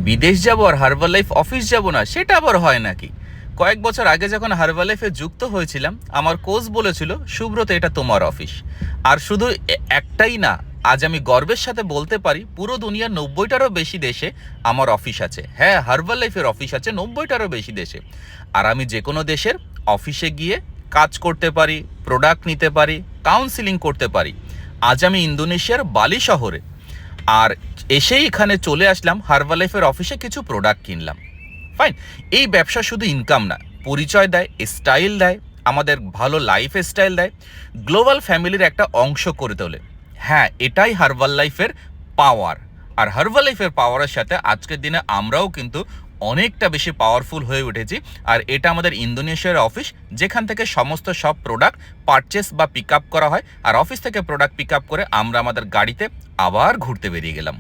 বিদেশ যাব আর herbal life office যাব না, সেটা আবার হয় নাকি? কয়েক বছর আগে যখন হার্বাল লাইফে যুক্ত হয়েছিলাম, আমার কোচ বলেছিল, সুব্রত এটা তোমার অফিস। আর শুধু একটাই না, আজ আমি গর্বের সাথে বলতে পারি পুরো দুনিয়ার 90টারও বেশি দেশে আমার অফিস আছে। হ্যাঁ, হার্বাল লাইফের অফিস আছে 90টারও বেশি দেশে। আর আমি যে কোনো দেশের অফিসে গিয়ে কাজ করতে পারি, প্রোডাক্ট নিতে পারি, কাউন্সিলিং করতে পারি। আজ আমি ইন্দোনেশিয়ার বালি শহরে, আর এসেই এখানে চলে আসলাম, হার্বাল লাইফের অফিসে কিছু প্রোডাক্ট কিনলাম। ফাইন। এই ব্যবসা শুধু ইনকাম না, পরিচয় দেয়, স্টাইল দেয়, আমাদের ভালো লাইফ স্টাইল দেয়, গ্লোবাল ফ্যামিলির একটা অংশ করে তোলে। হ্যাঁ, এটাই হার্বাল লাইফের পাওয়ার। আর হার্বাল লাইফের পাওয়ারের সাথে আজকের দিনে আমরাও কিন্তু অনেকটা বেশি পাওয়ারফুল হয়ে উঠেছি। আর এটা আমাদের ইন্দোনেশিয়ার অফিস, যেখান থেকে সমস্ত সব প্রোডাক্ট পারচেস বা পিক আপ করা হয়। আর অফিস থেকে প্রোডাক্ট পিক আপ করে আমরা আমাদের গাড়িতে আবার ঘুরতে বেরিয়ে গেলাম।